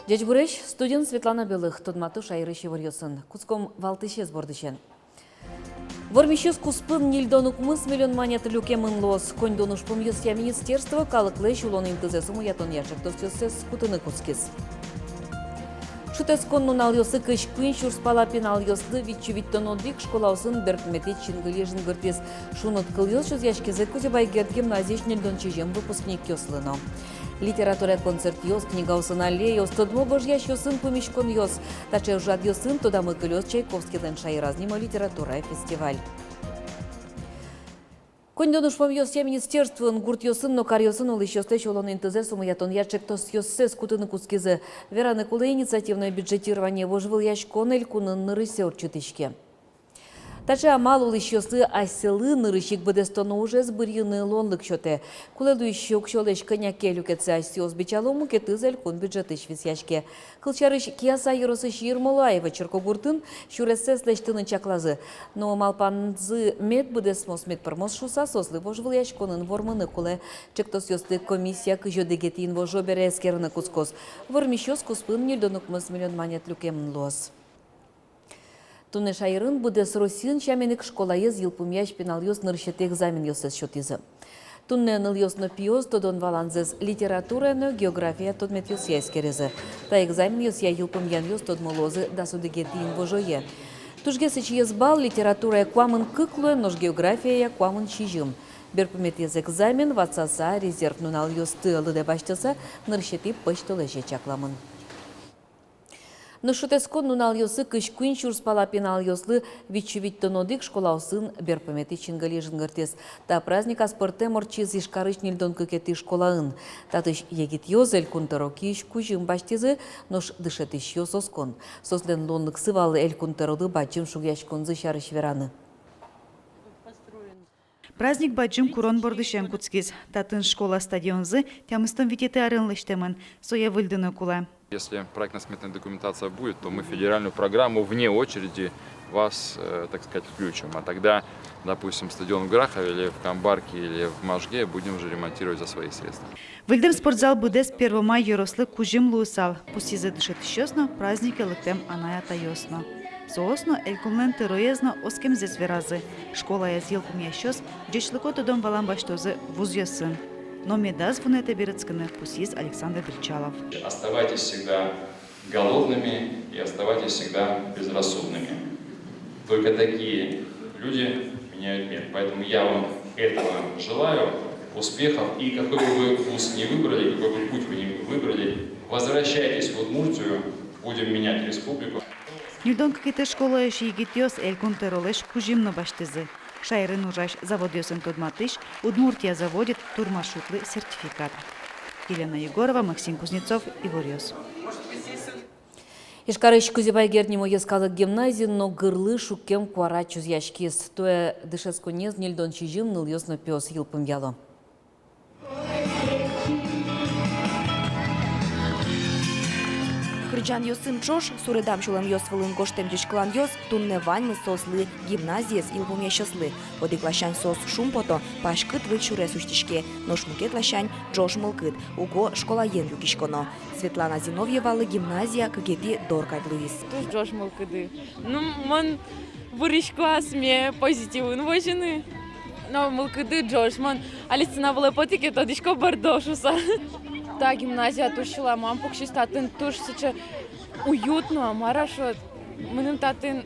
Дечбуреш, студент Светлана Белых, Тодмату Шайрыщи Варьосын. Куском Валтыше сбордычен. Вормищес куспын нильдонук мыс миллион монеты люкемын лос. Коньдонуш помьёсья министерство калыклы шулон интызесуму ятон яшек достёсес кутыны кускис. Шутес конну налёсы кыш пын шурспалапин алёслы витчувиттонодик школаусын беркмети чингылежин гыртес. Шунут кыльёс шуз яшкезе кузебайгет гимназиш нильдончижем выпускник ёслыно. Литература концерт йос, книга усын алле йос, тодмо божьящ йосын помещкон йос. Таче ужад йосын, туда мы кылёс Чайковский дэн шайразнимо литература фестиваль. Кондонуш помьёс я министерствын гурт йосын, но кар йосын ол еще стеч олон интезе суму ятон ячек тос йоссе скутыны кускизе. Вераны кулы инициативное бюджетирование вожвыл ящ конель кунын нырысе урчутышке. Таче амал ул ищёсы айселы нырыщик быдестоно уже сбырьыны лонлык счёте. Куледу ищё кшёлэш коняке люкеце айсиоз бичалому кетызель кун бюджетыш висяшке. Кылчарыш кияса еросыш Ермолаева черкогуртын шуресес лештынын чаклазы. Но малпанзы мед быдесмос мед пармос шуса сослы вожвыл яшконын вормыны куле. Чектос ёсты комиссия кыжё дегетин вожо бере эскерны кускос. Вормищёс куспын нильдонукмыз миллион монет люкемын лос. Туне шайрын будес росин чаменик школаез йылпумяш пенал йос нырщете экзамен йосес шотизы. Тунне ныл йос но пиоз тодон валанзез литература но география тодмет йос яскерезы. Та экзамен йос я йылпумян йос тодмолозы да судегетин вожое. Тужгесыч ез бал литература куамын кыклуэ, нож география я куамын чижым. Берпумет ез экзамен ватсаса резерв нунал йос тылы де баштаса нырщети пыштылыше чакламын. Но шутескон нунал йосы кыш куин шурспалапин ал йослы витчувиттонодик школаусын берпомети чингалежин гыртес. Та праздник аспорте морчиз ишкарыш нильдон кыкети школаын. Татыш егит йозель кунтароки иш кужим баштизы, нош дышетиш йососкон. Сослен лонлык сывалы эль кунтароды бачым шугяшконзы шарыш вераны. Праздник баджим курон бордышем куцкиз. Татын школа стадионзы тямыстан витеты арынлыштемын. Соя выльдыны кула. Если проектно-сметная документация будет, то мы федеральную программу вне очереди вас, так сказать, включим. А тогда, допустим, стадион в Грахове или в Камбарке или в Можге будем уже ремонтировать за свои средства. Выльдым спортзал будес 1 мая ерослы кужим луысал. Пусизы дышет щесно, праздники лыктем анаята йосно. Соосно элькулнен тыроезно оскем здесь веразы. Школа язил кумящос, джечлыко тодом валам баштозы вуз йосын. Но медаз в это берецканы пусиз Александр Гречалов. Оставайтесь всегда голодными и оставайтесь всегда безрассудными. Только такие люди меняют мир. Поэтому я вам этого желаю, успехов. И какой бы вы вуз не выбрали, какой бы путь вы не выбрали, возвращайтесь в Удмуртию, будем менять республику. Нильдон какие-то школы еще егитёс элькун теролеш кужимно баштызы. Шайрын ужаш завод йосын тодматыш, Удмуртия заводит турмаршрутлы сертификат. Елена Егорова, Максим Кузнецов, Игорь Йос. Ишкарыш кузебайгернимо ескалык гимназии, но гырлы шукем куара чузяшкис. Тоя дышесконез нильдон чижим ныл йос но пёс йылпым яло. Крыджан йосын чош, суредам чулан йос вылын гоштем дючклан йос, тунне ваньмы сослы, гимназиес илбуме щослы. Одик лащань сос шумпото, пашкыт выль шурес уштишке, но шмукет лащань джош мылкыт, уго школа ен люкишконо. Светлана Зиновьевалы гимназия кагети доркайт луис. Туш джош мылкыды. Ну, мон вырыш класс ме позитивын вожины. Но мылкыды джош, мон алисына было потике, то дичко бардошуса. Та гимназия тушила мам покшис татын туш сыча уютно, марашо. Мыным татын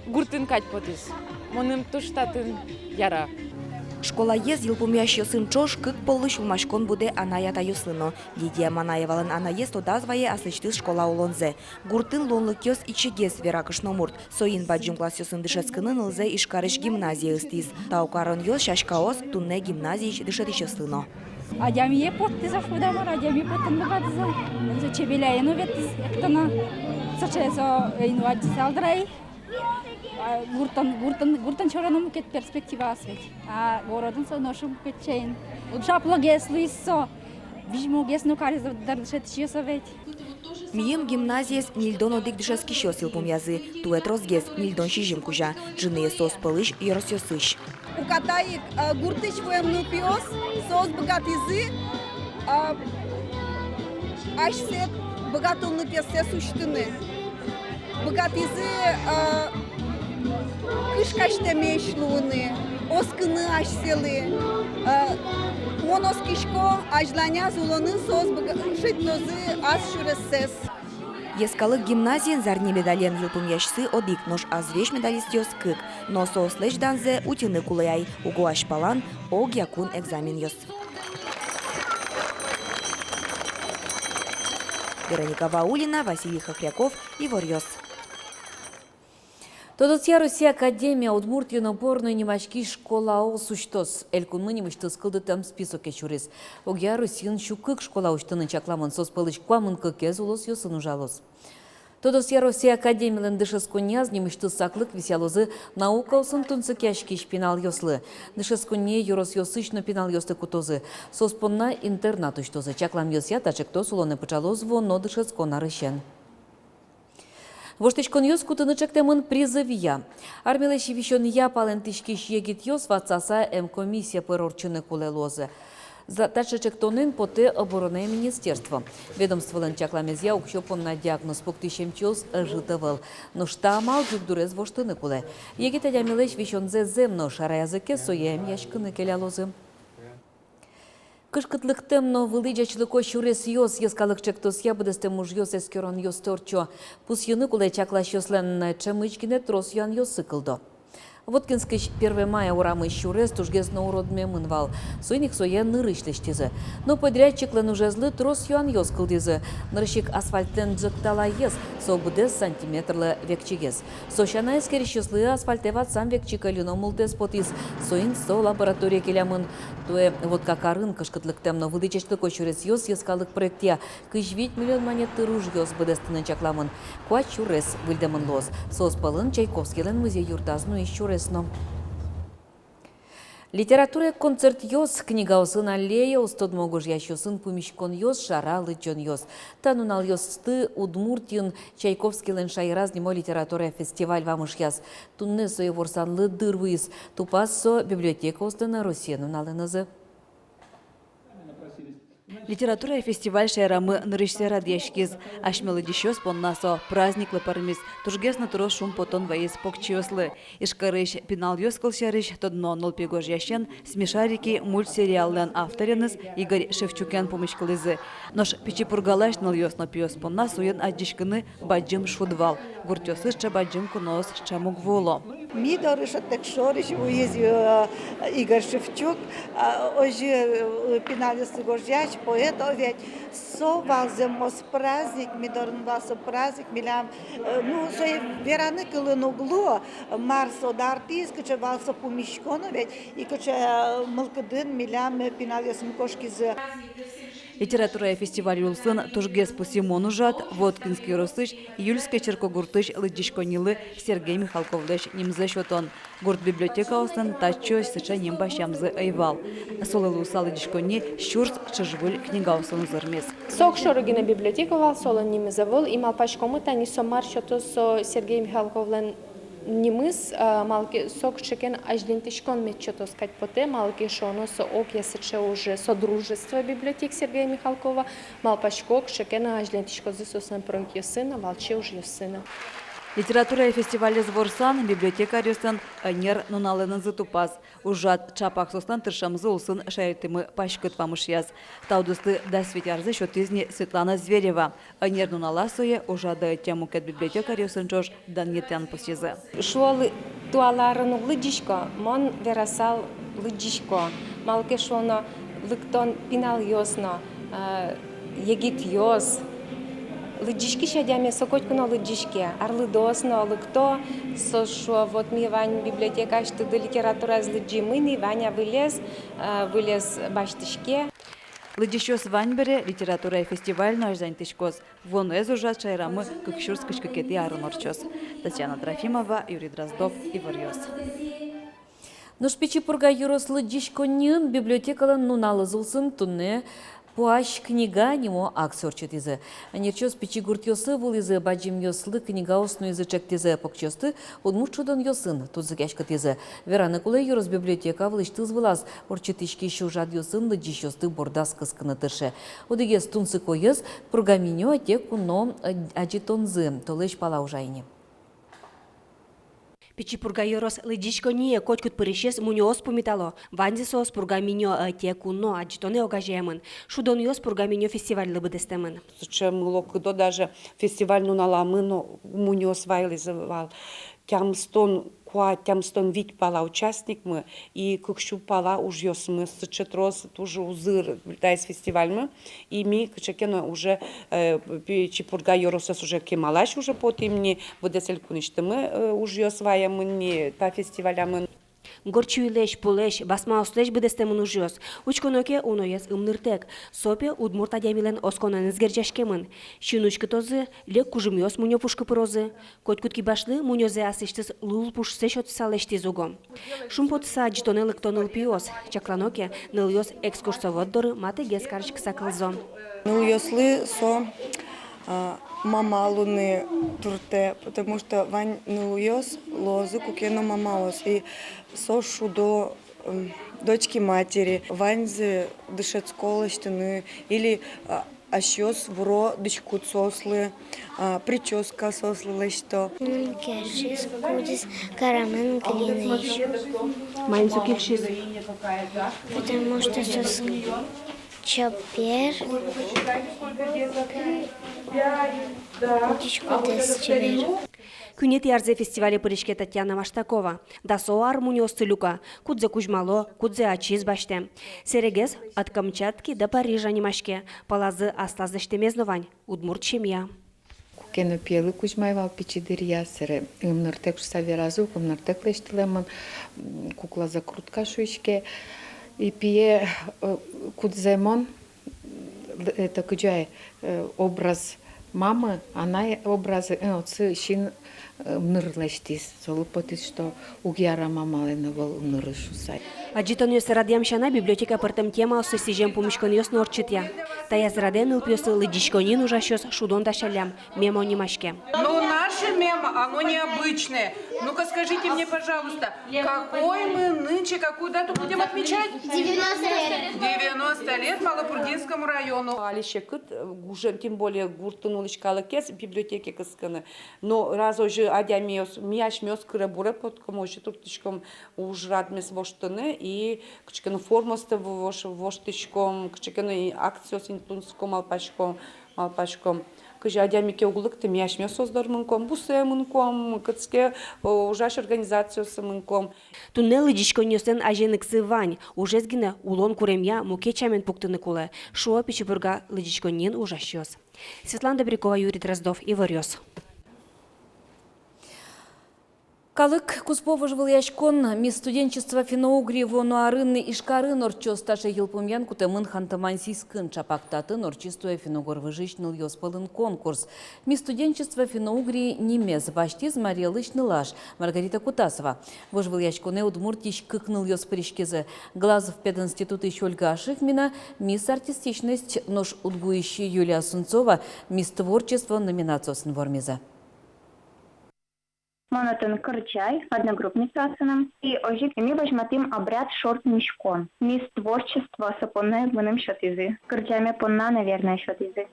гуртын кать потис. Мыным туш татын яра. Школа ез йылпумяш йосын чош кык полы шулмашкон буде анаята йослыно. Лидия Манаевалын анаез тодазвае асычтыз школа улонзе. Гуртын лонлык йос ичегез веракыш номурт. Соин баджим класс йосын дышескынын ылзе ишкарыш гимназия ыстиз. Таукарын йос шашкаоз тунне гимназиич дышетыш йослыно. Адямие потты зафудамар, адямие поттын богатызы. За чебеляйну веттиз, эктона. Сачайсо инвадис алдрай. гуртан чораном кет перспектива асвет. А городын со ношум кетчейн. Шапло гес луиссо. Вижмо гес но кариз дардышет чесовет. Мием гимназиес нильдон одик дышески щосил помязы. Тует розгес нильдон шижим кужа. Джиные сос пылыш еросёсыш. У катаик гуртыч воемный пиос, сос богатызы, ашсет богатылны песте сущтыны. Богатызы кышкаште мешлуны, оскыны ашселы, моноскишко ажланя зулоны сос шитнозы ас шуресес. Ескалык гимназиен зарни медален йылпым яшсы одик нош азвеш медалист йос кык. Но сослеш данзе утины кулаяй, уго ашпалан, ог якун экзамен йос. Вероника Ваулина, Василий Хохряков, Ивор Йос. Тодоця Росія Академія Удмуртії наборної німачки школа осуштос. Елькун мені мишты скылды там список ечурис. Огя Росиян шукык школа уштыны чакламын соспылыш куамын кыкез улос йосын ужалос. Тодоця Росія Академиялен дышесконяз немышты саклык висялозы наука усын тунцы кяшки шпинал йослы. Дышесконе юрос йосыч пинал йосты кутозы. Соспонна интернат уштозы. Чаклам йосия тачек улоны пычалоз воно дышескона рыщен. Воштечкон йос кутыны чектемын призывия. Армелеши вещен я палентишки егит йос вацаса комиссия перорчыны кулелозы. Затача чектонын поте обороны министерства. Ведомство чакламезя укшопон на диагноз поктышем чос житывыл. Но штамал югдурез воштыны куле. Егит адямелеш вещен земно шара языке соем яшкыны келялозы. Кышкытлыктемно вылыджачлыко шурес йос ескалык чектос я будесте муж йос эскерон йос торчо. Пус юны кулай чаклаш йослен чемычкине трос ян йос сыкылдо. Воткинскиш 1 мая урамы шурес тужгез на уродме мынвал. Сойник соя нырышлештезі. Но подрядчиклен уже злы трос юан йос кылдезі. Нырщик асфальттен дзыктала ез, со будес сантиметрлы векчигез. Сощана эскериш йослы асфальтеват сам векчика люно мултес потис. Соин со лаборатория келямын. Туе вот какарын кышкытлыктемно вылычечлыко шурес йос ескалык проектия. 9 миллион монеты руж йос будестынын чакламын. Куа шурес выльдемын лоз. Соспалын Чайковскийлен музей юртазну и шурес. Литература концерт йос, книга осын аллея, устод могуж ящосын пумишкон йос, шаралы джон йос. Танунал йосты Удмуртин Чайковскийлен шайраз немо литература фестиваль вамыш яз. Тунне соеворсанлы дырвыз, тупассо библиотека остана Росиянуналынызы. Литература фестиваль шайрамы нырышсера дешкиз. Ашмелы дещёс поннасо праздниклы пармиз. Тужгес натурос шум потон ваис покчёслы. Ишкарыш пинал ёскал шарыш тодно 05 ящен смешарики мультсериаллен автореныз Игорь Шевчукен помышкалызы. Нош пичипургалаш нал ёсно пиос поннас уен аддишкыны баджим шудвал. Гуртёсышча баджим кунос чамугволо. Ми дорыша так шорыш уезди Игорь Шевчук, ожи пинали сыгоржач, поэт овять совалземос праздник, ми дорнваса праздник, милям, ну, сои вераны кылын углу, Марс од артист, кача валса помишконо ведь, и кача мылкыдын милям пинали смыкошкизы. Литература фестиваль улсын Тужгес Пусимон ужат, Воткинский Росыш, Юльская Черкогуртыш, Лыдишконилы, Сергей Михалковлеш, Нимзе Шотон. Гурт библиотека остан тачо сыча немба щамзы айвал. Солылы усал Лыдишкони, Щурс, Чыжвыль, книга усын узырмес. Сок шорогина библиотека вал солон Нимезавол, и малпачкомыта не сомар щото со Сергей Михалковлен Нимыз, малки сок чекен аждентишкон метчето скать поте, малки шоно со ок ясыче уже содружество библиотек Сергея Михалкова, малпачкок чекен аждентишко зысосан проект йосына, валче уж йосына. Литература фестиваля Зворсан, библиотека Рюстан, Нер Нунален Затупас. Ужат Чапах Состан Тыршамзы улсын шайртымы пашкыт памышьяз. Таудысты да светярзы шотызни Светлана Зверева. Нер Нуналасуе ужады тямукет библиотека Рюстан Чош Даньетян Пусьязы. Шуалы туаларын лыдишко, мон верасал лыдишко. Малке шоно лыктон пинал йосно, егит йос. Лыдишки шадями сокотькуно лыдишки, арлы досно, лыкто, сошо вот ми вань библиотека, что до литература из лыджи мы, Ваня вылез баштышке. Лыдищос ваньбере литература фестивально ажзантишкос. Воно эзужа чайрамы кыкшурс кышкыкети арынорчос. Татьяна Трофимова, Юрий Дроздов, Иварьос. Нушпичи пурга юрослы дишконнин библиотекалан нуналы зулсын тунне Пуащ книга нему аксорчет изы. Нерчос пичи гуртьосы вул изы баджим йослы книга осну изы чектизе покчосты удмурчудан йосын тузы кешкат изы. Вераны кулай юрос библиотека вылыштыз вылаз орчетишки шужад йосын лыджищосты бордас кыскыны тырше. Удыгес тунсы койыз пургаминьо тек куно аджитонзы толыш пала ужайни. Пичи пургайорос лыдишкоnie кочкут пырышес муниос пумитало. Ванзисос пургаминьо текуно аджитоне огажемын. Шудоньос пургаминьо фестиваль лыбыдестемын. Чем локдо даже фестиваль нуналамыно муниос вайлизывал. Тямстон вить пала участник мы и кукшу пала уж мы сычетрос тоже узыр дайс фестиваль мы и ми кчекено уже чипурга yorosas уже кемалаш уже потимни выдасель куништы мы уж ёсвая мы не та фестиваля мы Горчуйлеш, полеш, басмауслеш бедестемын ужиос. Учконоке уноес умныртек. Сопе удмурт адямилен осконан изгерджашкемын. Щунучкы тозы, лек кужумиос муньо пушкы пырозы. Коткутки башлы муньозе асыштыз лул пуш сешот салешти зугом. Шумпотса аджитонелык тоныл пиос. Чакланоке ныльос экскурсовод доры маты гескарчк сакылзон. Ныльослы со мамалуны турте, потому что вань ныльос лозы кукено мамаос. И со шудо дочки матери, ваньзы дышат сколочтыны, или ашьос вро дышкут сослы, прическа сослы что. Кешис кудис карамен глинейш. Майнцу кишис. Потому что сос чопер. Кюнет ярзе фестивале пырышке Татьяна Маштакова. Дасо армуниос цилюка. Кудзе Кужмало, кудзе Ачиз баште. Серегес от Камчатки до Парижа немашке. Палазы астаздыштемезнувань. Удмурт чемья. Кено пиелы Кузьмаевал пичидыр ясыры. Умнартек саверазу, умнартек лештилемон. Кукла закрутка шуйшке. И пие кудземон. Это куджай образ мамы, она образы, шин мнырлаштис, солупотис, что угяра мамалина был мнырышусай. Аджитоньос радиамшана библиотека пыртым тема осы сижем пумишконьос норчитя. Таяз раден ылпьосы лыдишконин ужащос шудон дашалям, мемо немашке. Ну, наше мемо, оно необычное. Ну-ка скажите мне, пожалуйста, какой мы нынче, какую дату будем отмечать? 90 лет. 90 лет Малопурдинскому району. Алишекыт, уже тем более гуртынулышкалы кес библиотеки кысканы. Но раз уже адямиос, мияшмиос кырабуре под комоши туртышком уж радмес воштыны и кчеканы формосты воштышком, кчеканы акциос интунском алпашком. Кыжы адямике углыкты мияшмиос создормынком, бусемынком, кыцке ужаш организациосымынком. Тунне лыдишконьосен аженыксы вань, ужезгине улон куремья мукечамен пуктыны кулы. Шуа пичепурга лыдишконин ужащос. Светлана Добрякова, Юрий Дроздов, Иварьос. Калык Куспова жвыльяшкон ми студенчество финоугри вону арынны ишкары норчос таше елпумян кутемын хантамансийскын чапактаты норчистуя финогорвыжичныл йоспалын конкурс. Ми студенчество финоугри немез баштиз Мариялычны лаш Маргарита Кутасова. Вожвыльяшконе удмуртищ кыкныл йоспыришкезе Глазов пединституты Щольгаших мина мисс артистичность нож удгующий Юлия Сунцова мисс творчество номинациясын вормезе. Монотон Кырчай, одногруппница сыном, и ожик ми возьматим обряд шорт мешкон. Мисс творчество сапоне вынем счетизы. Кырчами понна, наверное, счетизы.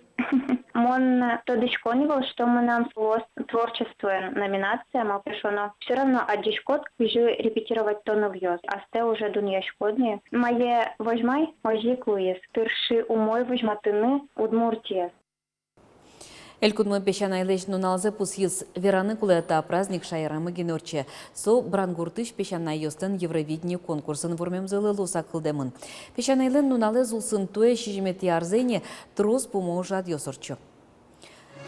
Мон тодышконивал, что мы нам творчествуем номинация, мал пришоно. Все равно одишкот уже репетировать то новьёс, а сте уже дуньяшкодни. Мое возьмай, ожик луес, тырши умой возьматыны Удмуртия. Элькудмы пешанайлеш нуналзе пусьыз вераны кулета праздник шайрамы генорче. Со брангуртыш пешанай йостын Евровидение конкурсын вормемзылы луса кылдемын. Пешанайлен нунале зулсын туэ шижимети арзене трос поможат йосорчу.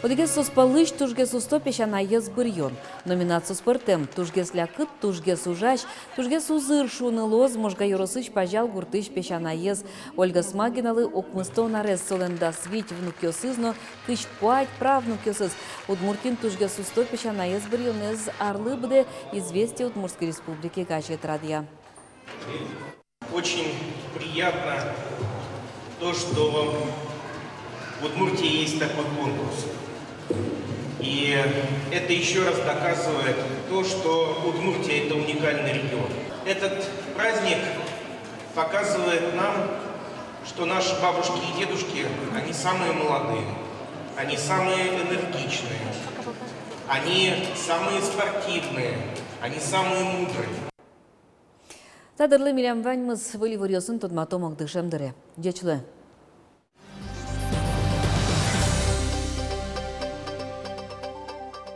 Одегес соспалыш тужгес устопеш анайыз бырьон. Номинация спортем тужгес лякыт, тужгес ужач, тужгес узыр шуны лоз, можга юросыч пажал гуртыш пеш анайыз. Ольга Смагиналы окмысто нарез соленда свить внук йосызно, кыч пуать правнук йосыз. Удмуртин тужгес устопеш анайыз бырьон из Арлы бде известие Удмуртской республики Гачет Радия. Очень приятно то, что в Удмуртии есть такой конкурс. И это еще раз доказывает то, что Удмуртия – это уникальный регион. Этот праздник показывает нам, что наши бабушки и дедушки, они самые молодые, они самые энергичные, они самые спортивные, они самые мудрые. Тадырлы милям ваньмыз выли вырьосын тодматомок дышемдыре. Дечлы.